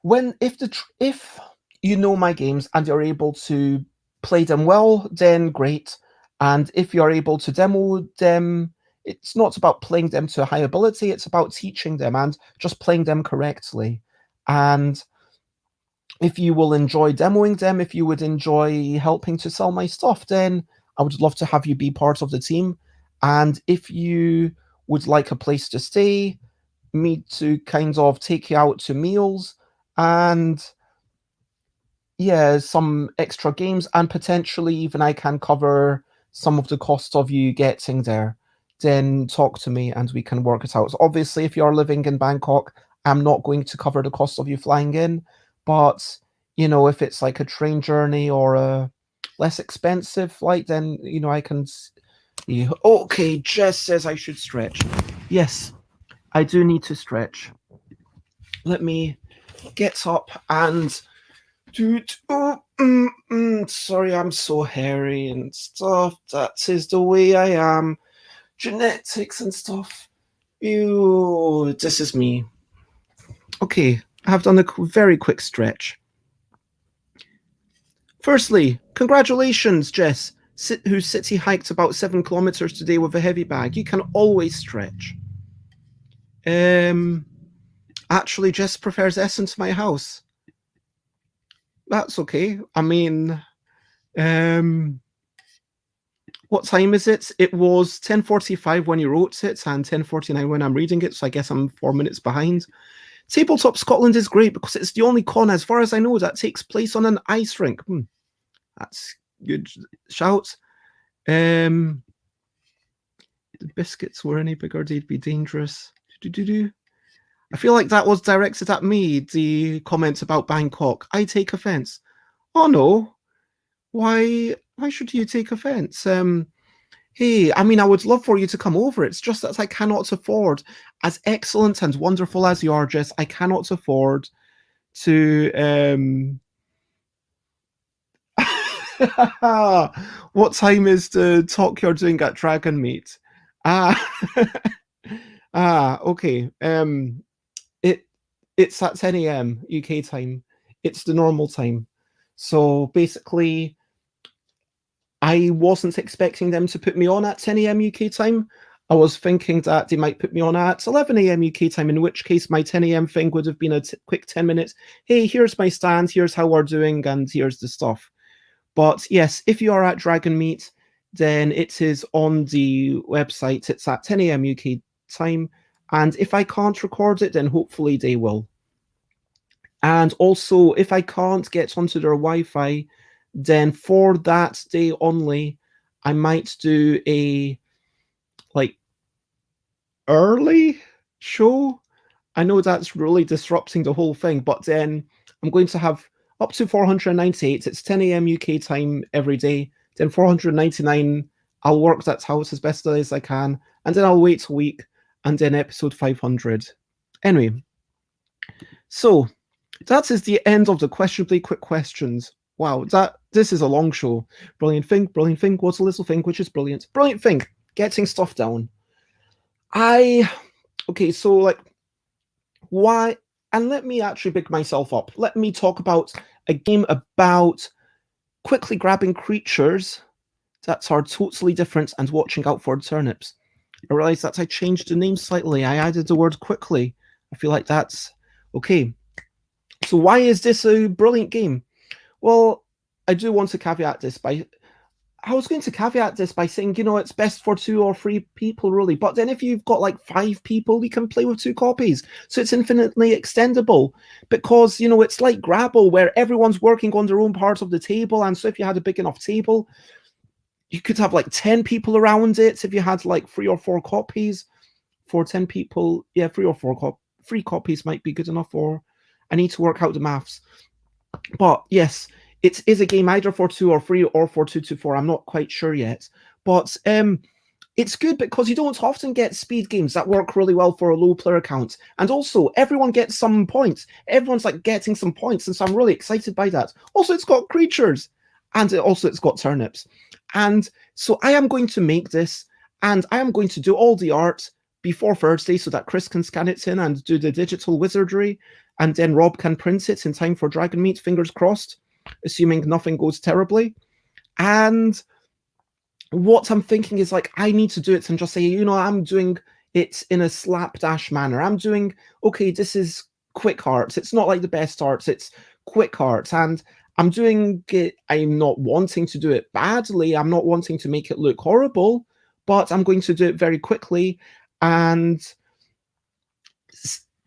when if you know my games and you're able to play them well, then great. And if you're able to demo them, it's not about playing them to a high ability, it's about teaching them and just playing them correctly. And if you will enjoy demoing them, if you would enjoy helping to sell my stuff, then I would love to have you be part of the team. And if you would like a place to stay, me to kind of take you out to meals and yeah, some extra games, and potentially even I can cover some of the cost of you getting there. Then talk to me and we can work it out. So obviously, if you're living in Bangkok, I'm not going to cover the cost of you flying in, but if it's like a train journey or a less expensive flight, then I can. Okay, Jess says I should stretch. Yes, I do need to stretch. Let me get up and sorry, I'm so hairy and stuff. That is the way I am. Genetics and stuff. Ew, this is me. Okay, I have done a very quick stretch. Firstly, congratulations, Jess, who city hiked about 7 kilometers today with a heavy bag. You can always stretch. Actually, Jess prefers Essen to my house. That's okay. I mean, what time is it? It was 10:45 when you wrote it and 10:49 when I'm reading it, so I guess I'm 4 minutes behind. Tabletop Scotland is great because it's the only con, as far as I know, that takes place on an ice rink. That's good shout. The biscuits were any bigger, they'd be dangerous. I feel like that was directed at me, the comment about Bangkok. I take offense. Oh no. Why should you take offense? Hey, I mean, I would love for you to come over. It's just that I cannot afford, as excellent and wonderful as you are, Jess, I cannot afford to what time is the talk you're doing at Dragon Meet? Okay. It's at 10 a.m. UK time. It's the normal time. So basically, I wasn't expecting them to put me on at 10 a.m. UK time. I was thinking that they might put me on at 11 a.m. UK time, in which case my 10 a.m. thing would have been a quick 10 minutes. Hey, here's my stand, here's how we're doing, and here's the stuff. But yes, if you are at Dragon Meet, then it is on the website. It's at 10 a.m. UK time. And if I can't record it, then hopefully they will. And also, if I can't get onto their Wi-Fi, then for that day only, I might do a early show. I know that's really disrupting the whole thing, but then I'm going to have up to 498. It's 10 a.m. UK time every day. Then 499, I'll work that out as best as I can, and then I'll wait a week, and then episode 500. Anyway, so that is the end of the questionably quick questions. Wow, this is a long show. Brilliant thing, what's a little thing which is brilliant? Brilliant thing, getting stuff down. Okay, so why? And let me actually pick myself up. Let me talk about a game about quickly grabbing creatures that are totally different and watching out for turnips. I realized that I changed the name slightly. I added the word quickly. I feel like that's Okay, so why is this a brilliant game? Well, I do want to caveat this by I was going to caveat this by saying, it's best for 2 or 3 people, really. But then if you've got like 5 people, you can play with 2 copies. So it's infinitely extendable because, it's like Grabble where everyone's working on their own part of the table. And so if you had a big enough table, you could have like 10 people around it. If you had like 3 or 4 copies for 10 people, yeah, 3 or 4 3 copies might be good enough for. I need to work out the maths. But yes, it is a game either for 2 or 3 or for 2 to 4. I'm not quite sure yet. But it's good because you don't often get speed games that work really well for a low player count. And also, everyone gets some points. Everyone's like getting some points. And so I'm really excited by that. Also, it's got creatures. And it's got turnips. And so I am going to make this. And I am going to do all the art before Thursday so that Chris can scan it in and do the digital wizardry. And then Rob can print it in time for Dragon Meat, fingers crossed, assuming nothing goes terribly. And what I'm thinking is like, I need to do it and just say, I'm doing it in a slapdash manner. I'm doing, okay, this is quick arts. It's not like the best arts, it's quick arts. And I'm doing it, I'm not wanting to do it badly. I'm not wanting to make it look horrible, but I'm going to do it very quickly and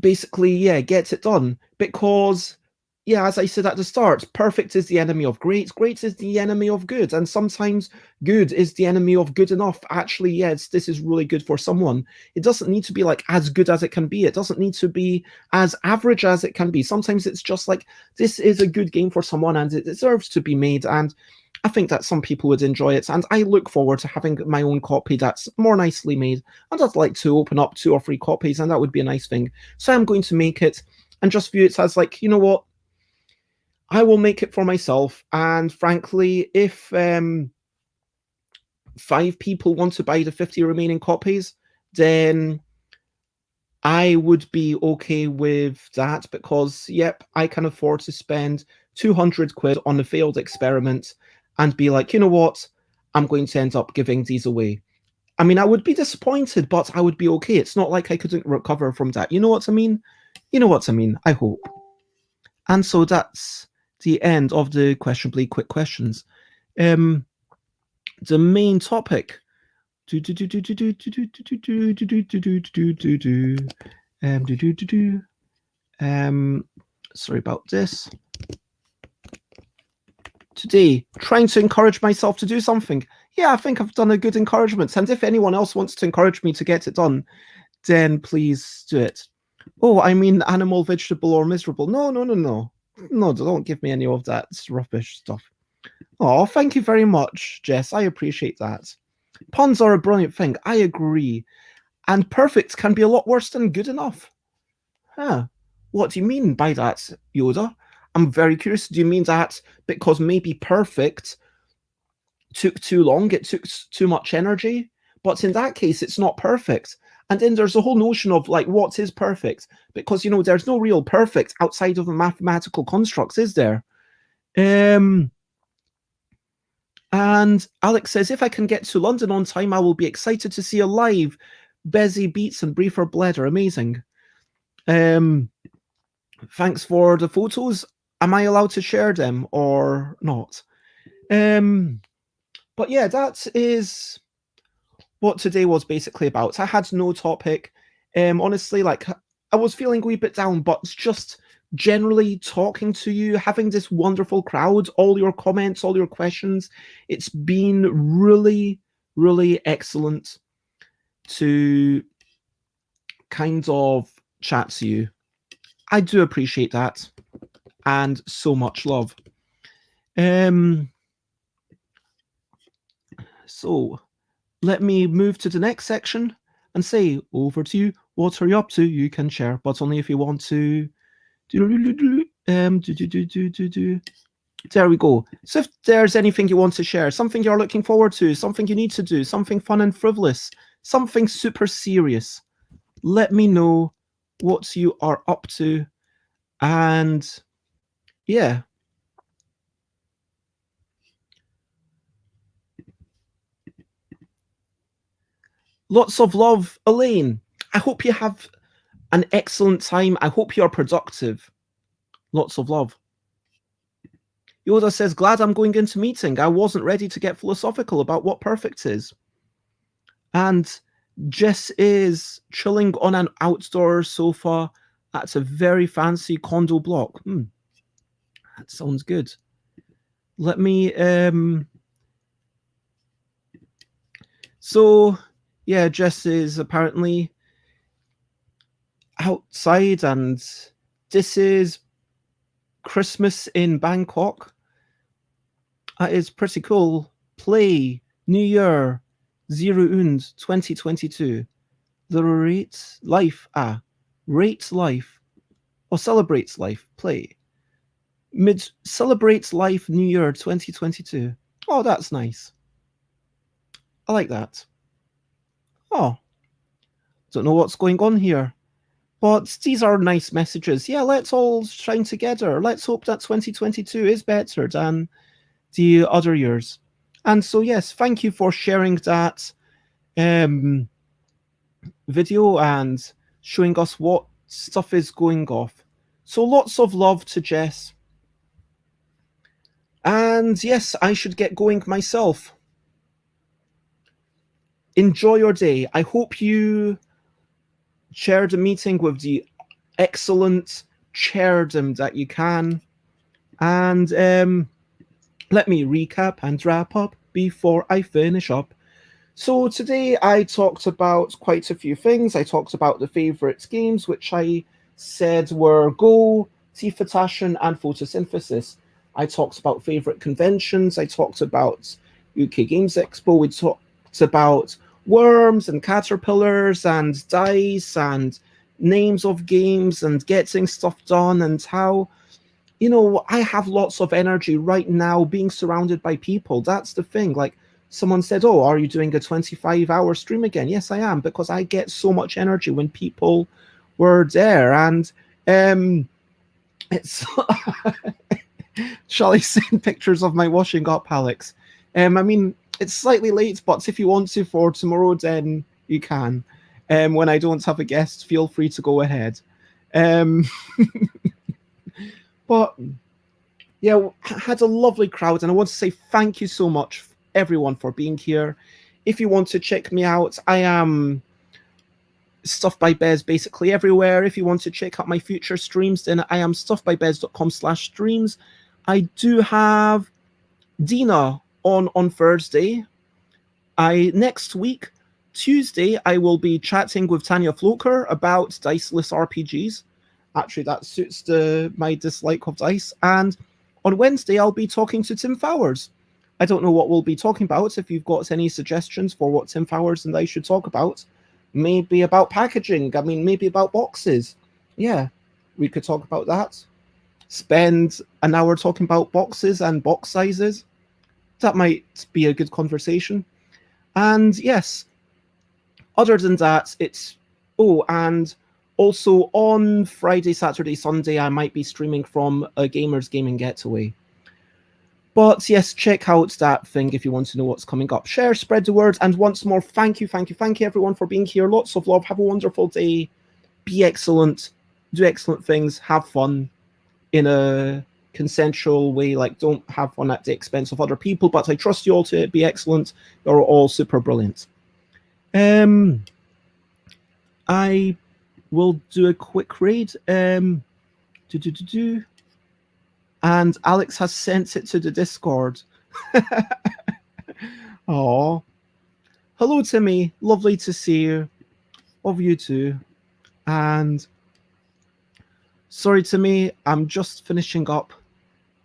basically, yeah, get it done. Because yeah, as I said at the start, perfect is the enemy of great, great is the enemy of good, and sometimes good is the enemy of good enough. Actually, yes, this is really good for someone. It doesn't need to be like as good as it can be. It doesn't need to be as average as it can be. Sometimes it's just like, this is a good game for someone and it deserves to be made, and I think that some people would enjoy it, and I look forward to having my own copy that's more nicely made, and I'd like to open up 2 or 3 copies, and that would be a nice thing. So I'm going to make it and just view it as like, you know what, I will make it for myself. And frankly, if 5 people want to buy the 50 remaining copies, then I would be okay with that because, yep, I can afford to spend 200 quid on a failed experiment and be like, you know what, I'm going to end up giving these away. I mean, I would be disappointed, but I would be okay. It's not like I couldn't recover from that. You know what I mean? You know what I mean, I hope. And so that's the end of the questionably quick questions. The main topic. Sorry about this. Today, trying to encourage myself to do something. Yeah, I think I've done a good encouragement. And if anyone else wants to encourage me to get it done, then please do it. Oh, I mean animal, vegetable, or miserable. No. No, don't give me any of that rubbish stuff. Oh, thank you very much, Jess. I appreciate that. Puns are a brilliant thing. I agree. And perfect can be a lot worse than good enough. Huh. What do you mean by that, Yoda? I'm very curious. Do you mean that because maybe perfect took too long, it took too much energy? But in that case, it's not perfect. And then there's a whole notion of like, what is perfect? Because, there's no real perfect outside of the mathematical constructs, is there? And Alex says, if I can get to London on time, I will be excited to see a live Bezzy Beats and Briefer Bladder. Amazing. Thanks for the photos. Am I allowed to share them or not? But yeah, that is what today was basically about. I had no topic. Honestly, like I was feeling a wee bit down, but just generally talking to you, having this wonderful crowd, all your comments, all your questions, it's been really, really excellent to kind of chat to you. I do appreciate that, and so much love. So let me move to the next section and say, over to you. What are you up to? You can share, but only if you want to. There we go. So if there's anything you want to share, something you're looking forward to, something you need to do, something fun and frivolous, something super serious, let me know what you are up to. And yeah. Lots of love, Elaine. I hope you have an excellent time. I hope you're productive. Lots of love. Yoda says, glad I'm going into meeting. I wasn't ready to get philosophical about what perfect is. And Jess is chilling on an outdoor sofa at a very fancy condo block. That sounds good. Let me so yeah, Jess is apparently outside, and this is Christmas in Bangkok. That is pretty cool. Play New Year 2022. The rates life rates life or celebrates life. Play mid celebrates life New Year 2022. Oh, that's nice. I like that. Oh, don't know what's going on here, but these are nice messages. Yeah, let's all shine together. Let's hope that 2022 is better than the other years. And so, yes, thank you for sharing that video and showing us what stuff is going off. So lots of love to Jess. And yes, I should get going myself. Enjoy your day. I hope you chaired a meeting with the excellent chairdom that you can. And let me recap and wrap up before I finish up. So today I talked about quite a few things. I talked about the favourite games, which I said were Go, Tifa Tashin, and Photosynthesis. I talked about favourite conventions. I talked about UK Games Expo. We talked about worms and caterpillars and dice and names of games and getting stuff done, and how, you know, I have lots of energy right now being surrounded by people. That's the thing. Like, someone said, oh, are you doing a 25-hour stream again? Yes, I am, because I get so much energy when people were there. And it's shall I send pictures of my washing up, Alex? I mean, it's slightly late, but if you want to for tomorrow, then you can. When I don't have a guest, feel free to go ahead. But yeah, had a lovely crowd, and I want to say thank you so much, everyone, for being here. If you want to check me out, I am Stuff by Bez basically everywhere. If you want to check out my future streams, then I am stuffbybez.com/streams. I do have Dina on Thursday. Next week, Tuesday, I will be chatting with Tanya Floker about diceless RPGs. Actually, that suits my dislike of dice. And on Wednesday, I'll be talking to Tim Fowers. I don't know what we'll be talking about. If you've got any suggestions for what Tim Fowers and I should talk about, maybe about packaging. I mean, maybe about boxes. Yeah, we could talk about that. Spend an hour talking about boxes and box sizes. That might be a good conversation. And yes, other than that, it's... Oh, and also on Friday, Saturday, Sunday, I might be streaming from a Gamers Gaming Getaway. But yes, check out that thing if you want to know what's coming up. Share, spread the word, and once more, thank you everyone for being here. Lots of love. Have a wonderful day. Be excellent. Do excellent things. Have fun in a consensual way. Like, don't have fun at the expense of other people, but I trust you all to be excellent. You're all super brilliant. I will do a quick read. And Alex has sent it to the Discord. Oh, hello, Timmy. Lovely to see you. Of you too. And sorry, Timmy, I'm just finishing up.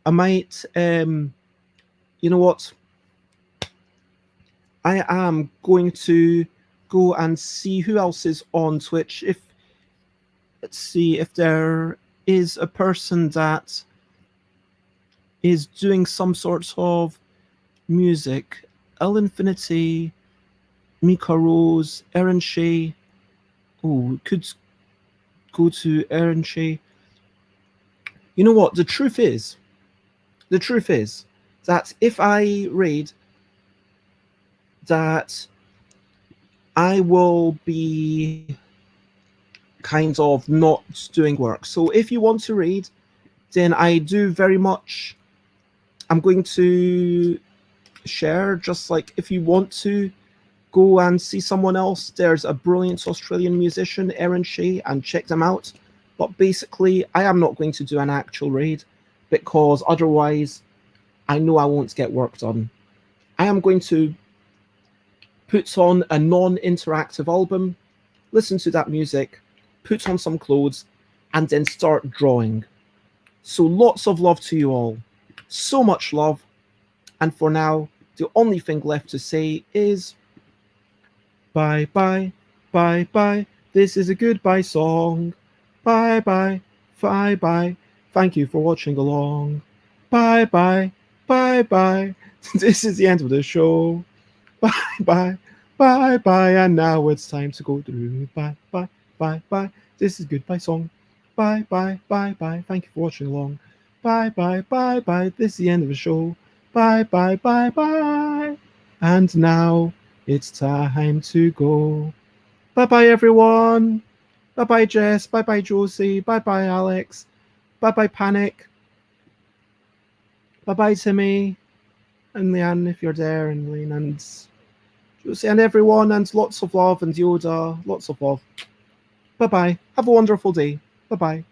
I might, you know what? I am going to go and see who else is on Twitch. Let's see if there is a person that is doing some sort of music. L Infinity, Mika Rose, Erin Shea. Oh, could go to Erin Shea. You know what? The truth is that if I raid, that I will be kind of not doing work. So if you want to read, then I do very much. I'm going to share, just like if you want to go and see someone else, there's a brilliant Australian musician, Aaron Shea, and check them out. But basically, I am not going to do an actual raid because otherwise I know I won't get work done. I am going to put on a non-interactive album, listen to that music, put on some clothes, and then start drawing. So lots of love to you all. So much love. And for now, the only thing left to say is bye bye, bye bye. This is a goodbye song. Bye bye, bye bye. Thank you for watching along. Bye bye, bye bye. This is the end of the show. Bye bye, bye bye. And now it's time to go through. Bye bye, bye bye. This is goodbye song. Bye bye, bye bye. Thank you for watching along. Bye bye, bye bye. This is the end of the show. Bye bye, bye bye. And now it's time to go. Bye bye, everyone. Bye bye, Jess. Bye bye, Josie. Bye bye, Alex. Bye bye, Panic. Bye bye, Timmy. And Leanne, if you're there, and Leanne, and Josie, and everyone, and lots of love, and Yoda. Lots of love. Bye bye. Have a wonderful day. Bye bye.